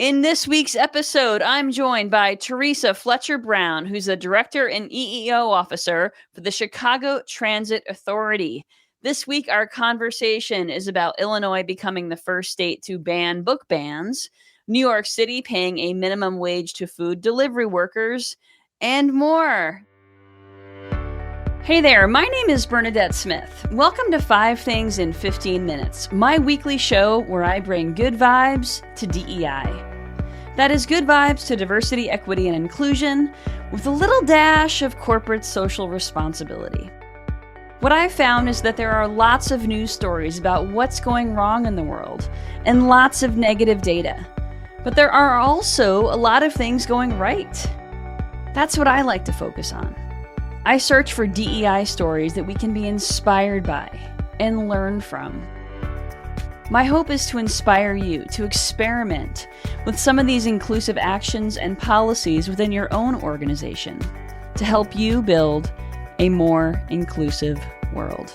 In this week's episode, I'm joined by Theresa Fletcher-Brown, who's the Director and EEO Officer for the Chicago Transit Authority. This week, our conversation is about Illinois becoming the first state to ban book bans, New York City paying a minimum wage to food delivery workers, and more. Hey there, my name is Bernadette Smith. Welcome to 5 Things in 15 Minutes, my weekly show where I bring good vibes to DEI. That is good vibes to diversity, equity, and inclusion with a little dash of corporate social responsibility. What I've found is that there are lots of news stories about what's going wrong in the world and lots of negative data. But there are also a lot of things going right. That's what I like to focus on. I search for DEI stories that we can be inspired by and learn from. My hope is to inspire you to experiment with some of these inclusive actions and policies within your own organization to help you build a more inclusive world.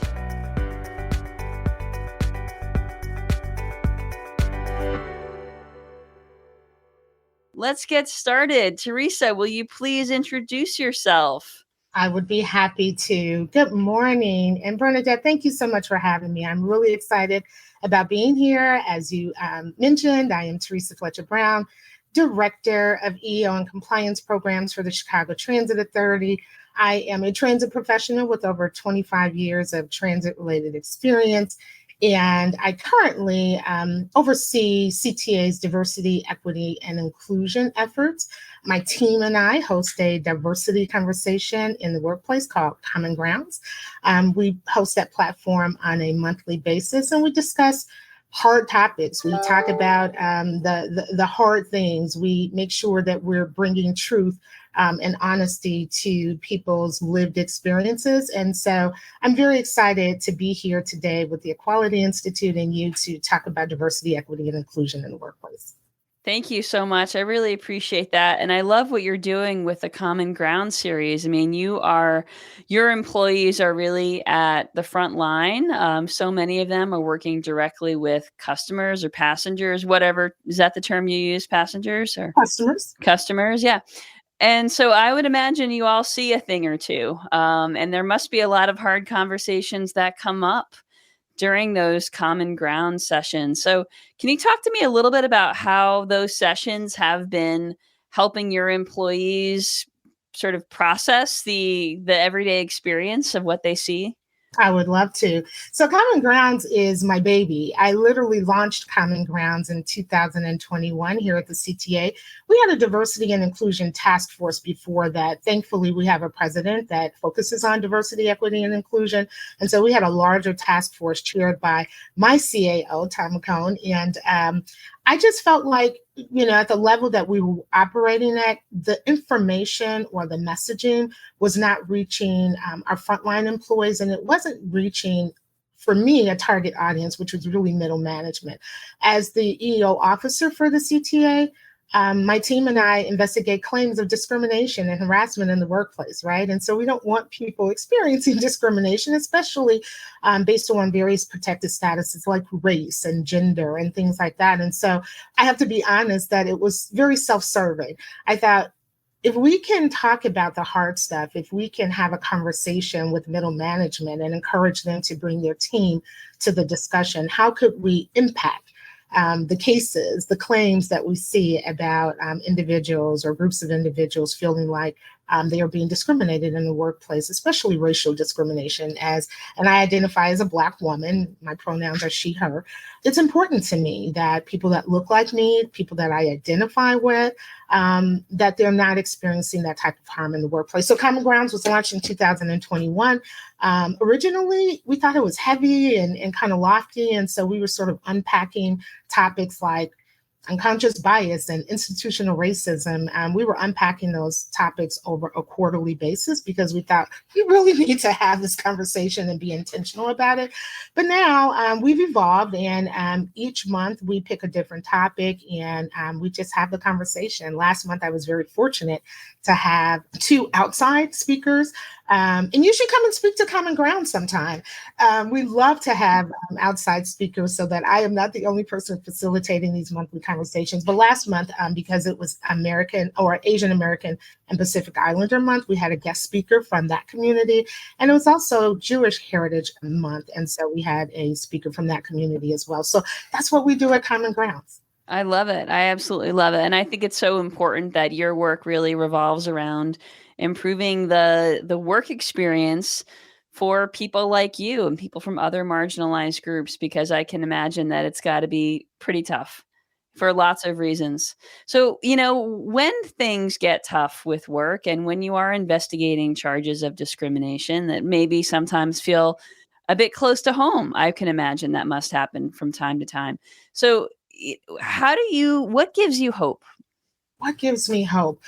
Let's get started. Theresa, will you please introduce yourself? I would be happy to. Good morning. And Bernadette, thank you so much for having me. I'm really excited about being here. As you mentioned, I am Theresa Fletcher-Brown, Director of EEO and Compliance Programs for the Chicago Transit Authority. I am a transit professional with over 25 years of transit-related experience, and I currently oversee CTA's diversity, equity, and inclusion efforts. My team and I host a diversity conversation in the workplace called Common Grounds. We host that platform on a monthly basis, and we discuss hard topics. We talk about the hard things. We make sure that we're bringing truth and honesty to people's lived experiences. And so I'm very excited to be here today with the Equality Institute and you to talk about diversity, equity, and inclusion in the workplace. Thank you so much. I really appreciate that. And I love what you're doing with the Common Ground series. I mean, your employees are really at the front line. So many of them are working directly with customers or passengers, whatever. Is that the term you use, passengers or Customers? Customers, yeah. And so I would imagine you all see a thing or two. And there must be a lot of hard conversations that come up during those Common Ground sessions. So can you talk to me a little bit about how those sessions have been helping your employees sort of process the everyday experience of what they see? I would love to. So Common Grounds is my baby. I literally launched Common Grounds in 2021 here at the CTA. We had a diversity and inclusion task force before that. Thankfully, we have a president that focuses on diversity, equity, and inclusion. And so we had a larger task force chaired by my CAO, Tom McCone. And I just felt like, at the level that we were operating at, the information or the messaging was not reaching our frontline employees, and it wasn't reaching, for me, a target audience, which was really middle management. As the EEO officer for the CTA, my team and I investigate claims of discrimination and harassment in the workplace, right? And so we don't want people experiencing discrimination, especially based on various protected statuses like race and gender and things like that. And so I have to be honest that it was very self-serving. I thought, if we can talk about the hard stuff, if we can have a conversation with middle management and encourage them to bring their team to the discussion, how could we impact the cases, the claims that we see about individuals or groups of individuals feeling like they are being discriminated in the workplace, especially racial discrimination. And I identify as a Black woman, my pronouns are she, her. It's important to me that people that look like me, people that I identify with, that they're not experiencing that type of harm in the workplace. So Common Grounds was launched in 2021. Originally, we thought it was heavy and kind of lofty. And so we were sort of unpacking topics like unconscious bias and institutional racism. We were unpacking those topics over a quarterly basis because we thought we really need to have this conversation and be intentional about it. But now we've evolved, and each month we pick a different topic and we just have the conversation. Last month, I was very fortunate to have two outside speakers And you should come and speak to Common Ground sometime. We love to have outside speakers so that I am not the only person facilitating these monthly conversations. But last month, because it was American or Asian American and Pacific Islander Month, we had a guest speaker from that community. And it was also Jewish Heritage Month. And so we had a speaker from that community as well. So that's what we do at Common Grounds. I love it. I absolutely love it. And I think it's so important that your work really revolves around improving the work experience for people like you and people from other marginalized groups, because I can imagine that it's got to be pretty tough for lots of reasons. So, when things get tough with work and when you are investigating charges of discrimination that maybe sometimes feel a bit close to home, I can imagine that must happen from time to time. So, what gives you hope? What gives me hope?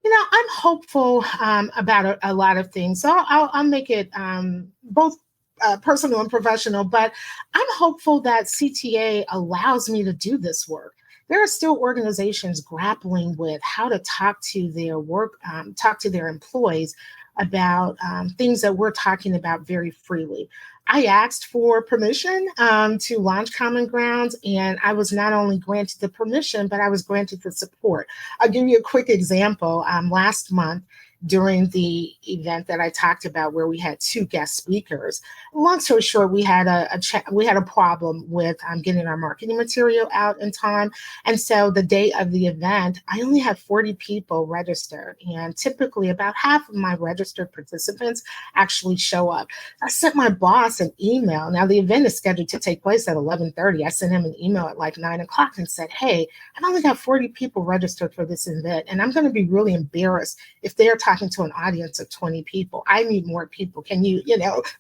I'm hopeful about a lot of things. So I'll make it both personal and professional, but I'm hopeful that CTA allows me to do this work. There are still organizations grappling with how to talk to their talk to their employees about things that we're talking about very freely. I asked for permission to launch Common Grounds, and I was not only granted the permission, but I was granted the support. I'll give you a quick example. Last month, during the event that I talked about, where we had 2 guest speakers, long story short, we had a problem with getting our marketing material out in time, and so the day of the event, I only had 40 people registered, and typically about half of my registered participants actually show up. I sent my boss an email. Now the event is scheduled to take place at 11:30. I sent him an email at like 9 o'clock and said, "Hey, I've only got 40 people registered for this event, and I'm going to be really embarrassed if they're talking to an audience of 20 people. I need more people. Can you,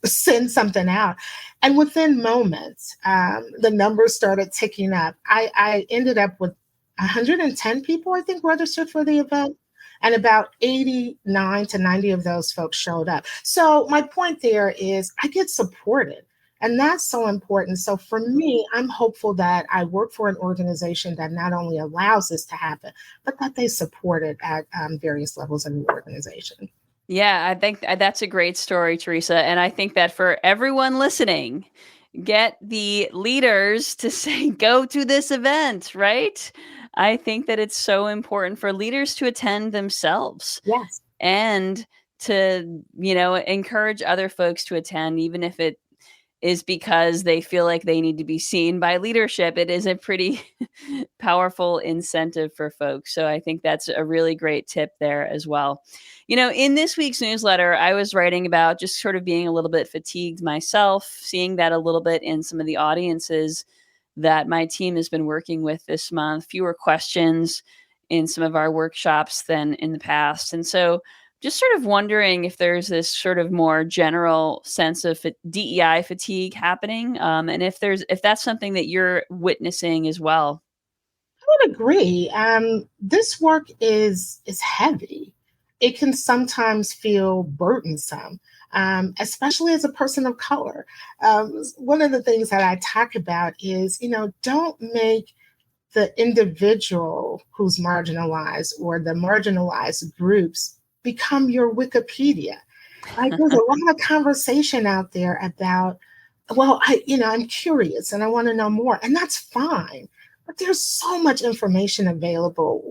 send something out?" And within moments, the numbers started ticking up. I ended up with 110 people, I think, registered for the event. And about 89 to 90 of those folks showed up. So my point there is I get supported. And that's so important. So for me, I'm hopeful that I work for an organization that not only allows this to happen, but that they support it at various levels in the organization. Yeah, I think that's a great story, Theresa. And I think that for everyone listening, get the leaders to say, go to this event, right? I think that it's so important for leaders to attend themselves Yes. and to, encourage other folks to attend, even if it is because they feel like they need to be seen by leadership. It is a pretty powerful incentive for folks. So I think that's a really great tip there as well. In this week's newsletter, I was writing about just sort of being a little bit fatigued myself, seeing that a little bit in some of the audiences that my team has been working with this month, fewer questions in some of our workshops than in the past. And so just sort of wondering if there's this sort of more general sense of DEI fatigue happening, and if that's something that you're witnessing as well. I would agree. This work is heavy. It can sometimes feel burdensome, especially as a person of color. One of the things that I talk about is, don't make the individual who's marginalized or the marginalized groups become your Wikipedia. Like there's a lot of conversation out there about, well, I'm curious and I want to know more, and that's fine. But there's so much information available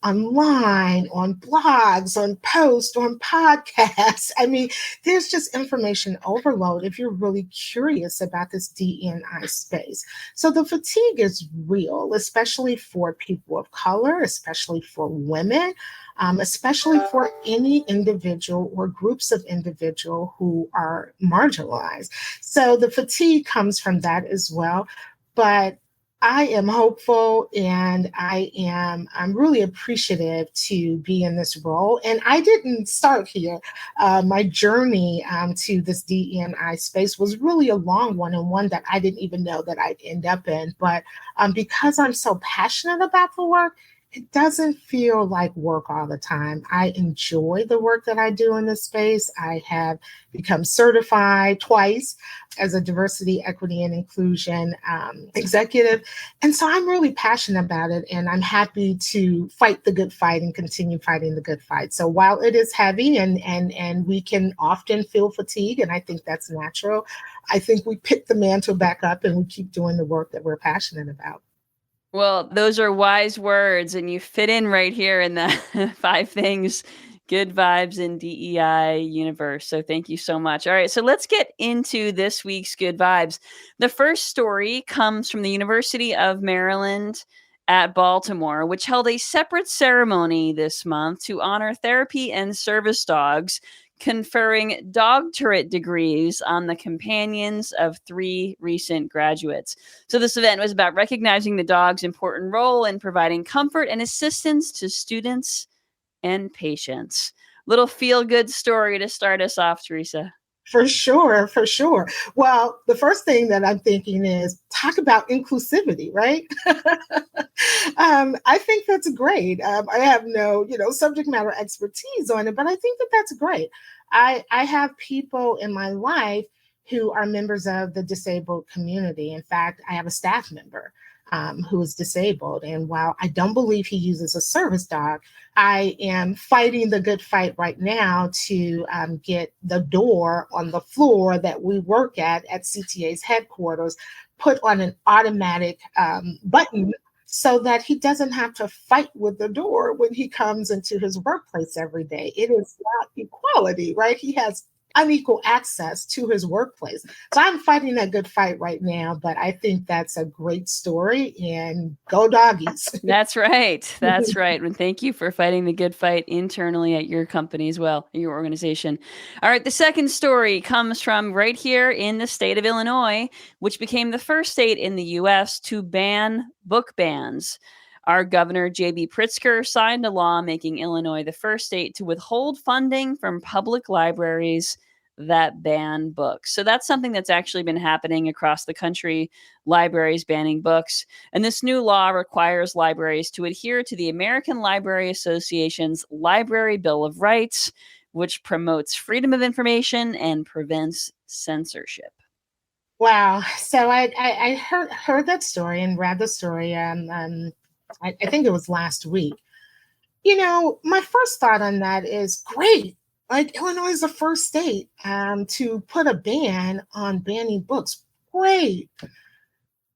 online, on blogs, on posts, on podcasts. I mean, there's just information overload if you're really curious about this DEI space. So the fatigue is real, especially for people of color, especially for women, especially for any individual or groups of individual who are marginalized. So the fatigue comes from that as well. But I am hopeful and I'm really appreciative to be in this role. And I didn't start here. My journey to this DEI space was really a long one, and one that I didn't even know that I'd end up in. But because I'm so passionate about the work, it doesn't feel like work all the time. I enjoy the work that I do in this space. I have become certified twice as a diversity, equity, and inclusion executive. And so I'm really passionate about it. And I'm happy to fight the good fight and continue fighting the good fight. So while it is heavy and we can often feel fatigue, and I think that's natural, I think we pick the mantle back up and we keep doing the work that we're passionate about. Well, those are wise words, and you fit in right here in the 5 things, good vibes in DEI universe. So thank you so much. All right, so let's get into this week's good vibes. The first story comes from the University of Maryland at Baltimore, which held a separate ceremony this month to honor therapy and service dogs, conferring Dogtorate degrees on the companions of 3 recent graduates. So this event was about recognizing the dog's important role in providing comfort and assistance to students and patients. Little feel-good story to start us off, Theresa. For sure, for sure. Well, the first thing that I'm thinking is talk about inclusivity, right? I think that's great. I have no, subject matter expertise on it, but I think that that's great. I have people in my life who are members of the disabled community. In fact, I have a staff member who is disabled. And while I don't believe he uses a service dog, I am fighting the good fight right now to get the door on the floor that we work at CTA's headquarters put on an automatic button so that he doesn't have to fight with the door when he comes into his workplace every day. It is not equality, right? He has unequal access to his workplace. So I'm fighting that good fight right now, but I think that's a great story, and go doggies. That's right. That's right. And thank you for fighting the good fight internally at your company as well, your organization. All right. The second story comes from right here in the state of Illinois, which became the first state in the U.S. to ban book bans. Our governor, J.B. Pritzker, signed a law making Illinois the first state to withhold funding from public libraries that ban books. So that's something that's actually been happening across the country, libraries banning books. And this new law requires libraries to adhere to the American Library Association's Library Bill of Rights, which promotes freedom of information and prevents censorship. Wow. So I heard that story and read the story. I think it was last week. My first thought on that is great. Like, Illinois is the first state to put a ban on banning books. Great. But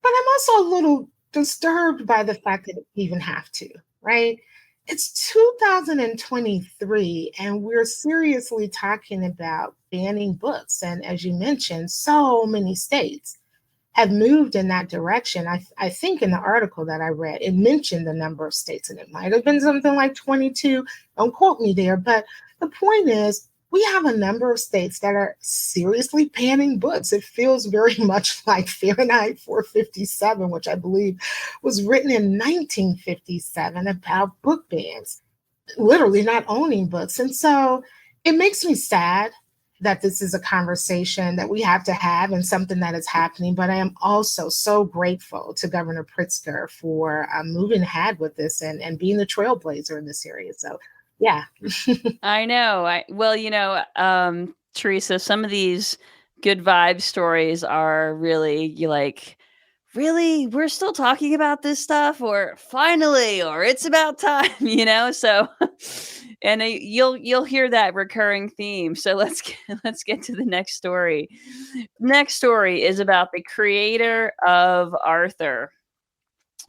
I'm also a little disturbed by the fact that we even have to, right? It's 2023, and we're seriously talking about banning books. And as you mentioned, so many states have moved in that direction. I think in the article that I read, it mentioned the number of states, and it might have been something like 22. Don't quote me there. But the point is, we have a number of states that are seriously banning books. It feels very much like Fahrenheit 457, which I believe was written in 1957 about book bans, literally not owning books. And so it makes me sad that this is a conversation that we have to have and something that is happening. But I am also so grateful to Governor Pritzker for moving ahead with this and being the trailblazer in this area. So, yeah. I know. Theresa, some of these good vibe stories are really really, we're still talking about this stuff, or finally, or it's about time, So, and you'll hear that recurring theme. So let's get to the next story. Next story is about the creator of Arthur,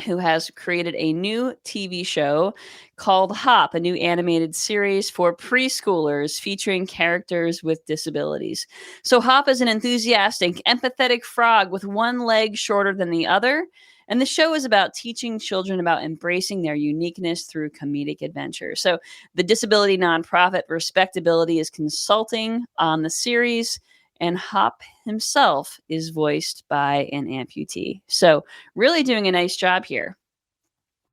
who has created a new TV show called Hop, a new animated series for preschoolers featuring characters with disabilities. So Hop is an enthusiastic, empathetic frog with one leg shorter than the other. And the show is about teaching children about embracing their uniqueness through comedic adventure. So the disability nonprofit Respectability is consulting on the series, and Hop himself is voiced by an amputee. So really doing a nice job here.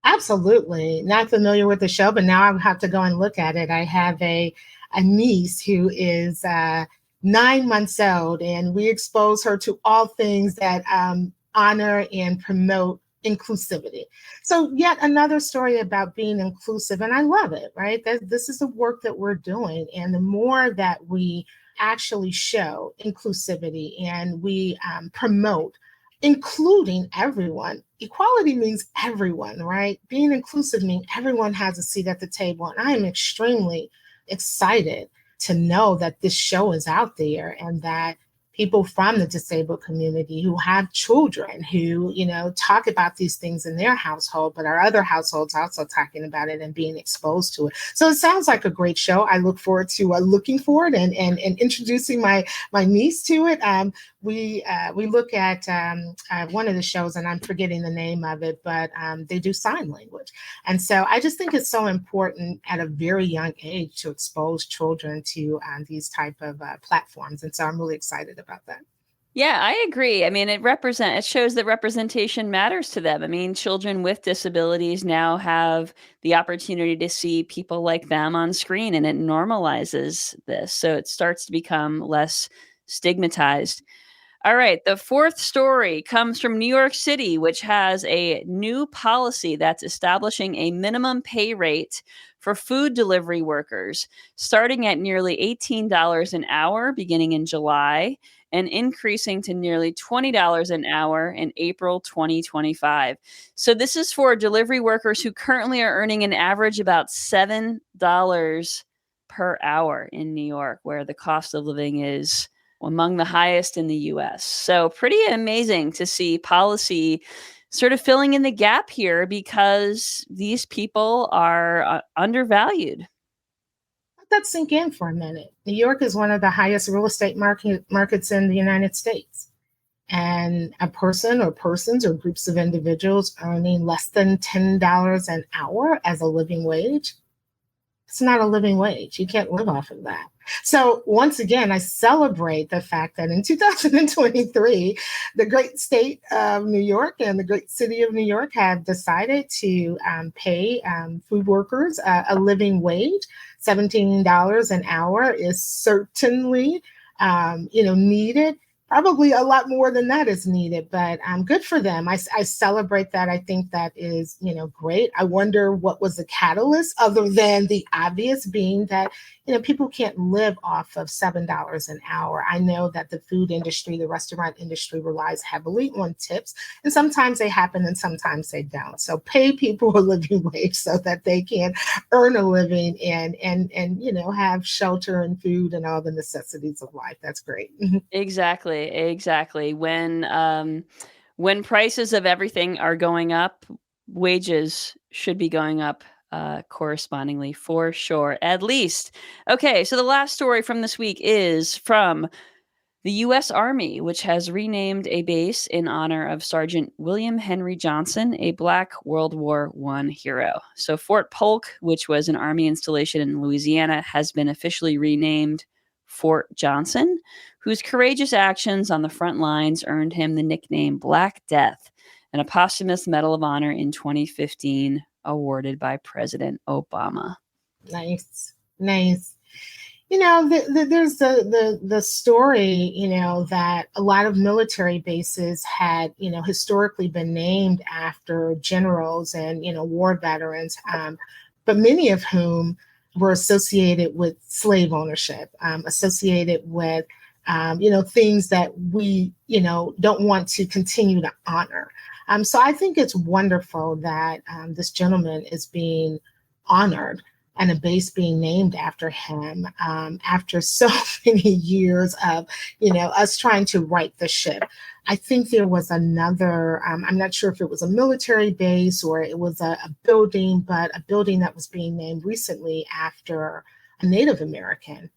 Absolutely. Not familiar with the show, but now I have to go and look at it. I have a niece who is 9 months old, and we expose her to all things that honor and promote inclusivity. So yet another story about being inclusive, and I love it, right? This is the work that we're doing. And the more that we actually show inclusivity and we promote including everyone. Equality means everyone, right? Being inclusive means everyone has a seat at the table. And I am extremely excited to know that this show is out there and that people from the disabled community who have children who, talk about these things in their household, but our other households also talking about it and being exposed to it. So it sounds like a great show. I look forward to looking for it and introducing my niece to it. We look at one of the shows, and I'm forgetting the name of it, but they do sign language. And so I just think it's so important at a very young age to expose children to these type of platforms. And so I'm really excited about that. Yeah, I agree. I mean, it shows that representation matters to them. I mean, children with disabilities now have the opportunity to see people like them on screen, and it normalizes this. So it starts to become less stigmatized. All right. The fourth story comes from New York City, which has a new policy that's establishing a minimum pay rate for food delivery workers, starting at nearly $18 an hour beginning in July and increasing to nearly $20 an hour in April 2025. So this is for delivery workers who currently are earning an average about $7 per hour in New York, where the cost of living is among the highest in the US. So pretty amazing to see policy sort of filling in the gap here because these people are undervalued. Let that sink in for a minute. New York is one of the highest real estate markets in the United States. And a person or persons or groups of individuals earning less than $10 an hour as a living wage, it's not a living wage. You can't live off of that. So once again, I celebrate the fact that in 2023, the great state of New York and the great city of New York have decided to pay food workers a living wage. $17 an hour is certainly, needed. Probably a lot more than that is needed, but good for them. I celebrate that. I think that is, great. I wonder what was the catalyst other than the obvious being that, people can't live off of $7 an hour. I know that the food industry, the restaurant industry relies heavily on tips, and sometimes they happen and sometimes they don't. So pay people a living wage so that they can earn a living and have shelter and food and all the necessities of life. That's great. Exactly. When prices of everything are going up, wages should be going up correspondingly for sure, at least. Okay, so the last story from this week is from the U.S. Army, which has renamed a base in honor of Sergeant William Henry Johnson, a Black World War I hero. So Fort Polk, which was an Army installation in Louisiana, has been officially renamed Fort Johnson, whose courageous actions on the front lines earned him the nickname Black Death and a posthumous Medal of Honor in 2015 awarded by President Obama. Nice. There's the story, that a lot of military bases had, historically been named after generals and, war veterans, but many of whom were associated with slave ownership, associated with, things that we, don't want to continue to honor. So I think it's wonderful that this gentleman is being honored and a base being named after him after so many years of, us trying to right the ship. I think there was another, I'm not sure if it was a military base or it was a building, but a building that was being named recently after a Native American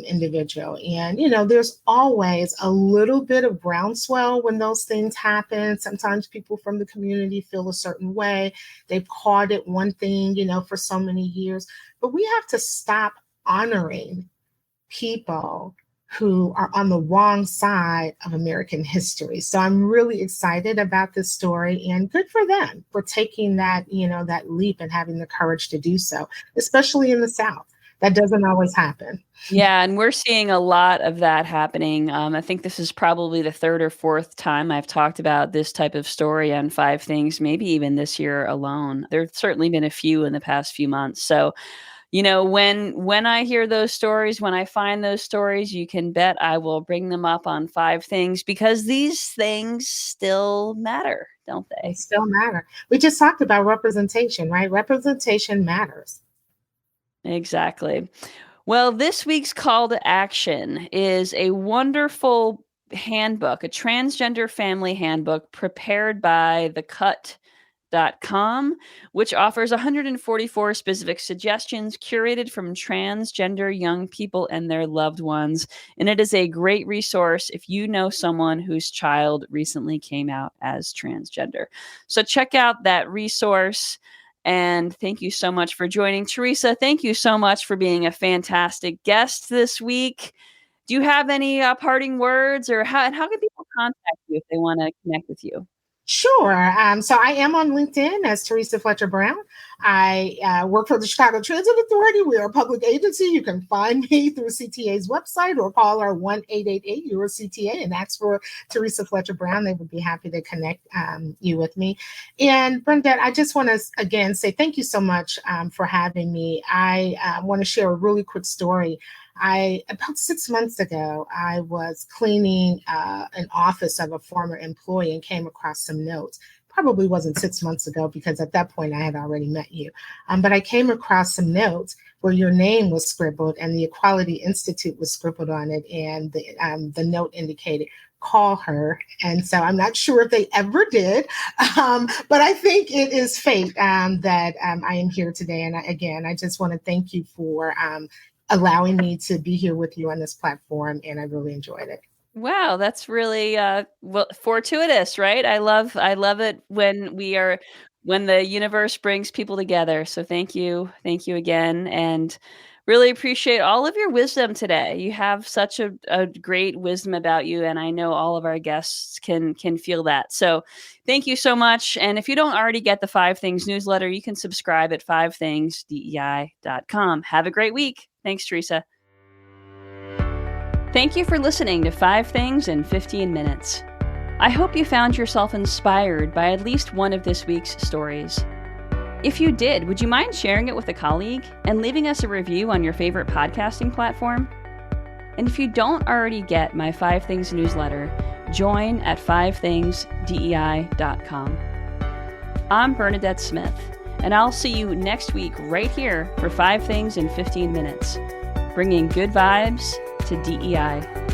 individual. And, there's always a little bit of groundswell when those things happen. Sometimes people from the community feel a certain way. They've called it one thing, for so many years. But we have to stop honoring people who are on the wrong side of American history. So I'm really excited about this story, and good for them for taking that, that leap and having the courage to do so, especially in the South. That doesn't always happen. Yeah, and we're seeing a lot of that happening. I think this is probably the third or fourth time I've talked about this type of story on Five Things, maybe even this year alone. There's certainly been a few in the past few months. So, when I hear those stories, when I find those stories, you can bet I will bring them up on Five Things, because these things still matter, don't They they? still matter. We just talked about representation, right? Representation matters. Exactly. Well, this week's call to action is a wonderful handbook, a transgender family handbook prepared by thecut.com, which offers 144 specific suggestions curated from transgender young people and their loved ones. And it is a great resource if you know someone whose child recently came out as transgender. So check out that resource. And thank you so much for joining. Theresa, thank you so much for being a fantastic guest this week. Do you have any parting words, or how can people contact you if they want to connect with you? Sure. So I am on LinkedIn as Theresa Fletcher-Brown. I work for the Chicago Transit Authority. We are a public agency. You can find me through CTA's website or call our 1-888-EUR-CTA and ask for Theresa Fletcher-Brown. They would be happy to connect you with me. And Bernadette, I just want to again say thank you so much for having me. I want to share a really quick story. About 6 months ago, I was cleaning an office of a former employee and came across some notes. Probably wasn't 6 months ago, because at that point I had already met you. But I came across some notes where your name was scribbled and the Equality Institute was scribbled on it. And the note indicated, call her. And so I'm not sure if they ever did, but I think it is fate that I am here today. And I just want to thank you for allowing me to be here with you on this platform, and I really enjoyed it. Wow, that's really fortuitous, right? I love it when the universe brings people together. So thank you again, and really appreciate all of your wisdom today. You have such a great wisdom about you, and I know all of our guests can feel that. So thank you so much. And if you don't already get the Five Things newsletter, you can subscribe at fivethingsdei.com. Have a great week. Thanks, Theresa. Thank you for listening to 5 Things in 15 Minutes. I hope you found yourself inspired by at least one of this week's stories. If you did, would you mind sharing it with a colleague and leaving us a review on your favorite podcasting platform? And if you don't already get my 5 Things newsletter, join at fivethingsdei.com. I'm Bernadette Smith, and I'll see you next week right here for 5 Things in 15 Minutes, bringing good vibes to DEI.